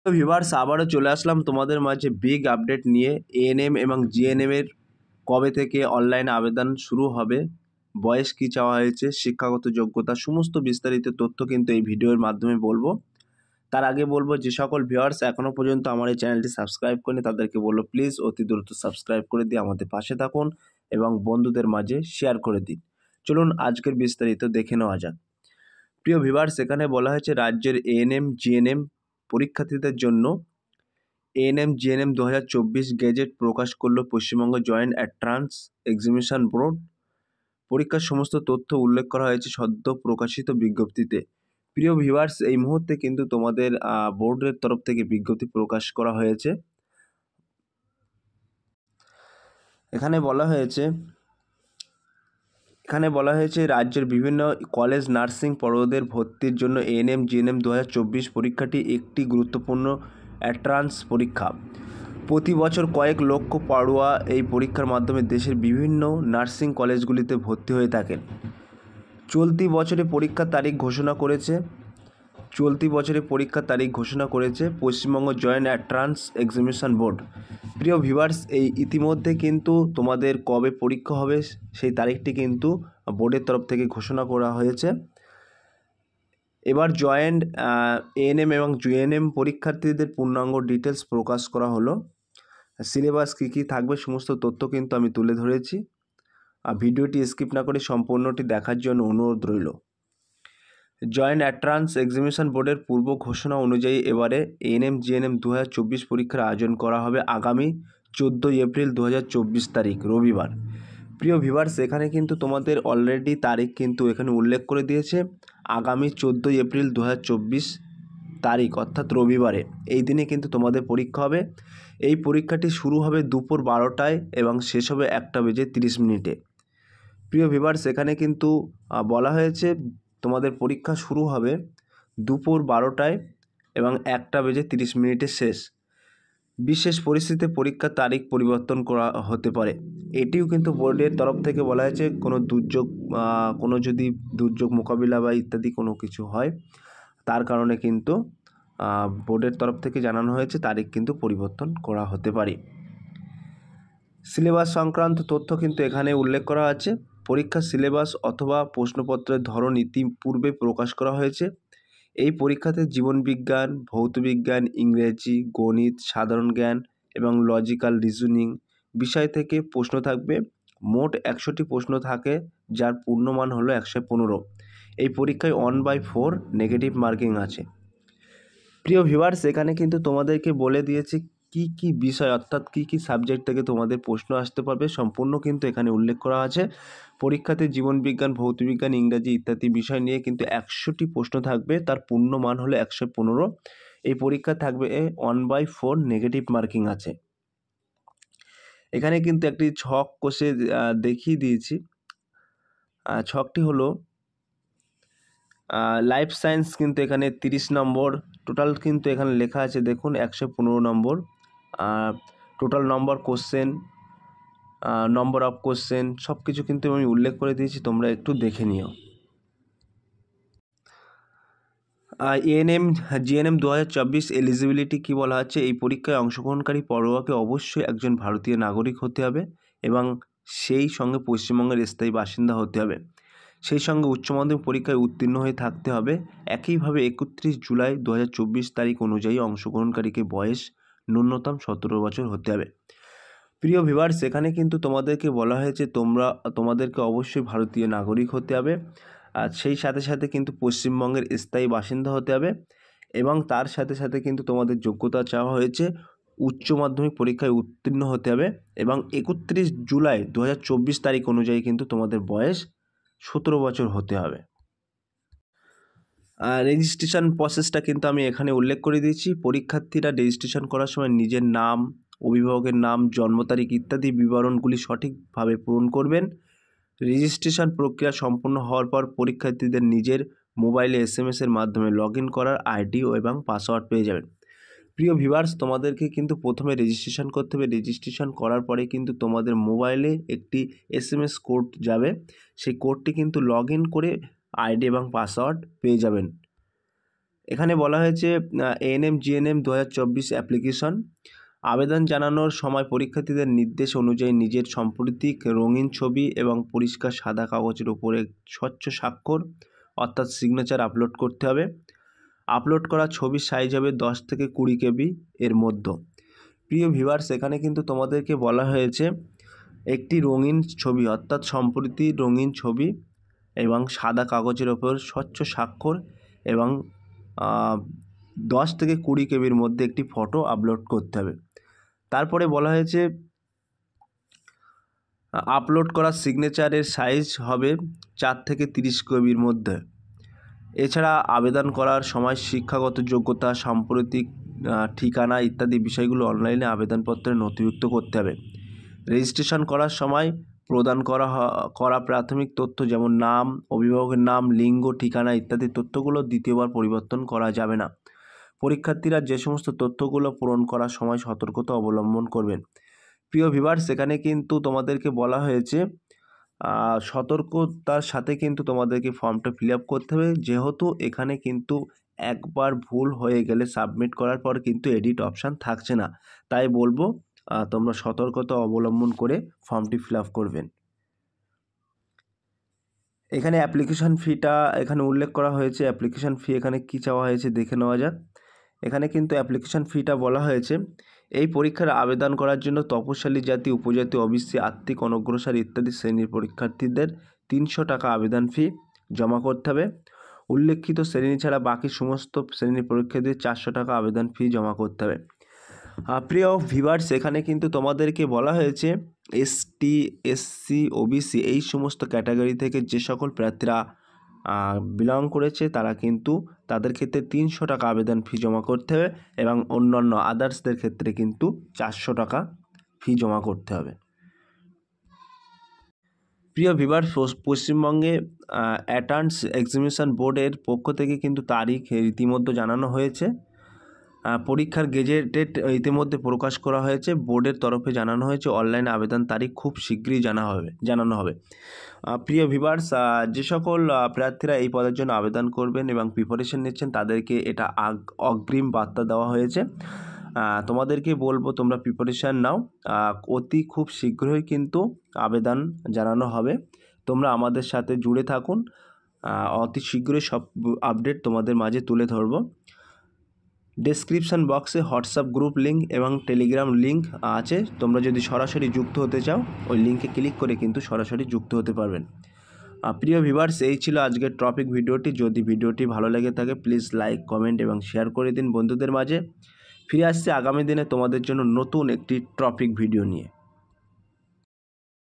তো ভিউয়ার্স আবারও চলে আসলাম তোমাদের মাঝে বিগ আপডেট নিয়ে। এএনএম এবং জিএনএম এর কবে থেকে অনলাইনে আবেদন শুরু হবে, বয়স কী চাওয়া হয়েছে, শিক্ষাগত যোগ্যতা, সমস্ত বিস্তারিত তথ্য কিন্তু এই ভিডিওর মাধ্যমে বলবো। তার আগে বলবো, যে সকল ভিউয়ার্স এখনও পর্যন্ত আমার এই চ্যানেলটি সাবস্ক্রাইব করেনি তাদেরকে বলবো প্লিজ অতি দ্রুত সাবস্ক্রাইব করে দিয়ে আমাদের পাশে থাকুন এবং বন্ধুদের মাঝে শেয়ার করে দিন। চলুন আজকের বিস্তারিত দেখে নেওয়া যাক। প্রিয় ভিউয়ার্স, এখানে বলা হয়েছে রাজ্যের এএনএম জিএনএম পরীক্ষার্থীদের জন্য এএনএম জিএনএম 2024 গেজেট প্রকাশ করল Paschimbanga joint entrance examination board. পরীক্ষার সমস্ত তথ্য উল্লেখ করা হয়েছে সদ্য প্রকাশিত বিজ্ঞপ্তিতে। প্রিয় ভিউয়ার্স, এই মুহূর্তে কিন্তু তোমাদের বোর্ডের তরফ থেকে বিজ্ঞপ্তি প্রকাশ করা হয়েছে। এখানে বলা হয়েছে রাজ্যের বিভিন্ন কলেজ নার্সিং পড়ুয়াদের ভর্তির জন্য এএনএম জিএনএম 2024 পরীক্ষাটি একটি গুরুত্বপূর্ণ এন্ট্রান্স পরীক্ষা। প্রতি বছর কয়েক লক্ষ পড়ুয়া এই পরীক্ষার মাধ্যমে দেশের বিভিন্ন নার্সিং কলেজগুলিতে ভর্তি হয়ে থাকেন। চলতি বছরে পরীক্ষার তারিখ ঘোষণা করেছে Paschimbanga joint entrance examination board. প্রিয় ভিউয়ার্স, এই ইতিমধ্যে কিন্তু তোমাদের কবে পরীক্ষা হবে সেই তারিখটি কিন্তু বোর্ডের তরফ থেকে ঘোষণা করা হয়েছে। এবার জয়েন্ট এএনএম এবং জিএনএম পরীক্ষার্থীদের পূর্ণাঙ্গ ডিটেলস প্রকাশ করা হলো। সিলেবাস কী কী থাকবে সমস্ত তথ্য কিন্তু আমি তুলে ধরেছি। ভিডিওটি স্কিপ না করে সম্পূর্ণটি দেখার জন্য অনুরোধ রইল। জয়েন্ট এন্ট্রান্স এক্সামিনেশন বোর্ডের পূর্ব ঘোষণা অনুযায়ী এবারে এএনএম জিএনএম 2024 পরীক্ষার আয়োজন করা হবে আগামী 14 এপ্রিল 2024 তারিখ রবিবার। প্রিয় ভিউয়ার্স, এখানে কিন্তু তোমাদের অলরেডি তারিখ কিন্তু এখানে উল্লেখ করে দিয়েছে আগামী 14 এপ্রিল 2024 তারিখ, অর্থাৎ রবিবারে এই দিনে কিন্তু তোমাদের পরীক্ষা হবে। এই পরীক্ষাটি শুরু হবে দুপুর 12টায় এবং শেষ হবে 1:30 প্রিয় ভিউয়ার্স, এখানে কিন্তু বলা হয়েছে তোমাদের পরীক্ষা শুরু হবে দুপুর 12টায় এবং 1:30 শেষ। বিশেষ পরিস্থিতিতে পরীক্ষার তারিখ পরিবর্তন করা হতে পারে। এটিও কিন্তু বোর্ডের তরফ থেকে বলা হয়েছে কোনো যদি দুর্যোগ মোকাবিলা বা ইত্যাদি কোনো কিছু হয় তার কারণে কিন্তু বোর্ডের তরফ থেকে জানানো হয়েছে তারিখ কিন্তু পরিবর্তন করা হতে পারে। সিলেবাস সংক্রান্ত তথ্য কিন্তু এখানে উল্লেখ করা আছে। পরীক্ষার সিলেবাস অথবা প্রশ্নপত্রের ধরন ইতিপূর্বে প্রকাশ করা হয়েছে। এই পরীক্ষাতে জীবনবিজ্ঞান, ভৌতবিজ্ঞান, ইংরেজি, গণিত, সাধারণ জ্ঞান এবং লজিক্যাল রিজনিং বিষয় থেকে প্রশ্ন থাকবে। মোট 100টি প্রশ্ন থাকে, যার পূর্ণমান হলো 115। এই পরীক্ষায় 1/4 নেগেটিভ মার্কিং আছে। প্রিয় ভিউয়ার্স, এখানে কিন্তু তোমাদেরকে বলে দিয়েছি কি কি বিষয় অর্থাৎ কি কি সাবজেক্ট থেকে তোমাদের প্রশ্ন আসতে পারবে, সম্পূর্ণ কিন্তু এখানে উল্লেখ করা আছে। পরীক্ষাতে জীবনবিজ্ঞান, ভৌতবিজ্ঞান, ইংরাজি ইত্যাদি বিষয় নিয়ে কিন্তু 100টি প্রশ্ন থাকবে, তার পূর্ণমান হলো 115। এই পরীক্ষা থাকবে 1/4 নেগেটিভ মার্কিং আছে। এখানে কিন্তু একটি ছক কষে দেখিয়ে দিয়েছি। ছকটি হলো লাইফ সায়েন্স কিন্তু এখানে 30 নম্বর, টোটাল কিন্তু এখানে লেখা আছে দেখুন 115 number. Total number question, number of question সব কিছু কিন্তু আমি উল্লেখ করে দিয়েছি, তোমরা একটু দেখে নিও। এএনএম জিএনএম 2024 এলিজিবিলিটি কী বলা হচ্ছে, এই পরীক্ষায় অংশগ্রহণকারী পড়ুয়াকে অবশ্যই একজন ভারতীয় নাগরিক হতে হবে এবং সেই সঙ্গে পশ্চিমবঙ্গের স্থায়ী বাসিন্দা হতে হবে। সেই সঙ্গে উচ্চ মাধ্যমিক পরীক্ষায় উত্তীর্ণ হয়ে থাকতে হবে। একইভাবে 31 জুলাই 2024 তারিখ অনুযায়ী অংশগ্রহণকারীকে বয়স ন্যূনতম 17 বছর হতে হবে। প্রিয় ভিউয়ার্স, এখানে কিন্তু তোমাদেরকে বলা হয়েছে তোমাদেরকে অবশ্যই ভারতীয় নাগরিক হতে হবে, আর সেই সাথে সাথে কিন্তু পশ্চিমবঙ্গের স্থায়ী বাসিন্দা হতে হবে এবং তার সাথে সাথে কিন্তু তোমাদের যোগ্যতা চাওয়া হয়েছে উচ্চ মাধ্যমিক পরীক্ষায় উত্তীর্ণ হতে হবে এবং 31 জুলাই 2024 তারিখ অনুযায়ী কিন্তু তোমাদের বয়স 17 বছর হতে হবে। রেজিস্ট্রেশন প্রসেসটা কিন্তু আমি এখানে উল্লেখ করে দিয়েছি। পরীক্ষার্থীরা রেজিস্ট্রেশন করার সময় নিজের নাম, অভিভাবকের নাম, জন্ম তারিখ ইত্যাদি বিবরণগুলি সঠিকভাবে পূরণ করবেন। রেজিস্ট্রেশন প্রক্রিয়া সম্পন্ন হওয়ার পর পরীক্ষার্থীদের নিজের মোবাইলে SMS-এর মাধ্যমে লগ ইন করার আইডি এবং পাসওয়ার্ড পেয়ে যাবেন। প্রিয় ভিউয়ার্স, তোমাদেরকে কিন্তু প্রথমে রেজিস্ট্রেশন করতে হবে। রেজিস্ট্রেশন করার পরে কিন্তু তোমাদের মোবাইলে একটি SMS কোড যাবে, সেই কোডটি কিন্তু লগ ইন করে আইডি এবং পাসওয়ার্ড পেয়ে যাবেন। এখানে বলা হয়েছে এএনএম জিএনএম 2024 অ্যাপ্লিকেশন। আবেদন জানানোর সময় পরীক্ষার্থীদের নির্দেশ অনুযায়ী নিজের সাম্প্রতিক রঙিন ছবি এবং পরিষ্কার সাদা কাগজের উপরে স্বচ্ছ স্বাক্ষর অর্থাৎ সিগনেচার আপলোড করতে হবে। আপলোড করা ছবির সাইজ হবে 10 থেকে 20 কেবি এর মধ্যে। প্রিয় ভিউয়ার্স, এখানে কিন্তু তোমাদেরকে বলা হয়েছে একটি রঙিন ছবি অর্থাৎ সম্প্রতি রঙিন ছবি এবং সাদা কাগজের ওপর স্বচ্ছ স্বাক্ষর এবং 10 থেকে 20 কেবির মধ্যে একটি ফটো আপলোড করতে হবে। তারপরে বলা হয়েছে আপলোড করা সিগনেচারের সাইজ হবে 4 থেকে 30 কেবির মধ্যে। এছাড়া আবেদন করার সময় শিক্ষাগত যোগ্যতা, সাম্প্রতিক ঠিকানা ইত্যাদি বিষয়গুলো অনলাইনে আবেদনপত্রে নথিভুক্ত করতে হবে। রেজিস্ট্রেশন করার সময় প্রদান করা প্রাথমিক তথ্য যেমন নাম, অভিভাবকের নাম, লিঙ্গ, ঠিকানা ইত্যাদি তথ্যগুলো দ্বিতীয়বার পরিবর্তন করা যাবে না। পরীক্ষার্থীরা যে সমস্ত তথ্যগুলো পূরণ করার সময় সতর্কতা অবলম্বন করবেন। প্রিয় ভিউয়ার্স, এখানে কিন্তু তোমাদেরকে বলা হয়েছে সতর্কতার সাথে কিন্তু তোমাদেরকে ফর্মটা ফিল আপ করতে হবে, যেহেতু এখানে কিন্তু একবার ভুল হয়ে গেলে সাবমিট করার পর কিন্তু এডিট অপশান থাকছে না। তাই বলবো তোমরা সতর্কতা অবলম্বন করে ফর্মটি ফিল আপ করবেন। এখানে অ্যাপ্লিকেশন ফিটা এখানে উল্লেখ করা হয়েছে। অ্যাপ্লিকেশন ফি এখানে কী চাওয়া হয়েছে দেখে নেওয়া যাক। এখানে কিন্তু অ্যাপ্লিকেশন ফিটা বলা হয়েছে এই পরীক্ষার আবেদন করার জন্য তপশিলি জাতি, উপজাতি, ওবিসি, আর্থিক অনগ্রসর ইত্যাদি শ্রেণীর পরীক্ষার্থীদের 300 টাকা আবেদন ফি জমা করতে হবে। উল্লেখিত শ্রেণী ছাড়া বাকি সমস্ত শ্রেণীর পরীক্ষার্থীদের 400 টাকা আবেদন ফি জমা করতে হবে। প্রিয় ভিউয়ার্স, এখানে কিন্তু তোমাদেরকে বলা হয়েছে এসটি, এসসি, ওবিসি এই সমস্ত ক্যাটাগরি থেকে যে সকল প্রার্থীরা বিলং করেছে তারা কিন্তু তাদের ক্ষেত্রে 300 টাকা আবেদন ফি জমা করতে হবে এবং অন্যান্য আদার্সদের ক্ষেত্রে কিন্তু 400 টাকা ফি জমা করতে হবে। প্রিয় ভিউয়ার্স, পশ্চিমবঙ্গে অ্যাটর্নস এক্সামিনেশন বোর্ডের পক্ষ থেকে কিন্তু তারিখ ইতিমধ্যে জানানো হয়েছে। পরীক্ষার গেজেটেড ইতিমধ্যে প্রকাশ করা হয়েছে। বোর্ডের তরফে জানানো হয়েছে অনলাইন আবেদন তারিখ খুব শীঘ্রই জানানো হবে। প্রিয় ভিউয়ার্স, যে সকল প্রার্থীরা এই পদের জন্য আবেদন করবেন এবং প্রিপারেশন নিচ্ছেন তাদেরকে এটা অগ্রিম বার্তা দেওয়া হয়েছে। তোমাদেরকে বলবো তোমরা প্রিপারেশান নাও, অতি খুব শীঘ্রই কিন্তু আবেদন জানানো হবে। তোমরা আমাদের সাথে জুড়ে থাকুন, অতি শীঘ্রই সব আপডেট তোমাদের মাঝে তুলে ধরবো। ডেসক্রিপশান বক্সে হোয়াটসঅ্যাপ গ্রুপ লিঙ্ক এবং টেলিগ্রাম লিঙ্ক আছে। তোমরা যদি সরাসরি যুক্ত হতে চাও ওই লিঙ্কে ক্লিক করে কিন্তু সরাসরি যুক্ত হতে পারবেন। প্রিয় ভিউয়ার্স, এই ছিল আজকের টপিক ভিডিওটি। যদি ভিডিওটি ভালো লেগে থাকে প্লিজ লাইক, কমেন্ট এবং শেয়ার করে দিন বন্ধুদের মাঝে। ফিরে আসছে আগামী দিনে তোমাদের জন্য নতুন একটি টপিক ভিডিও নিয়ে।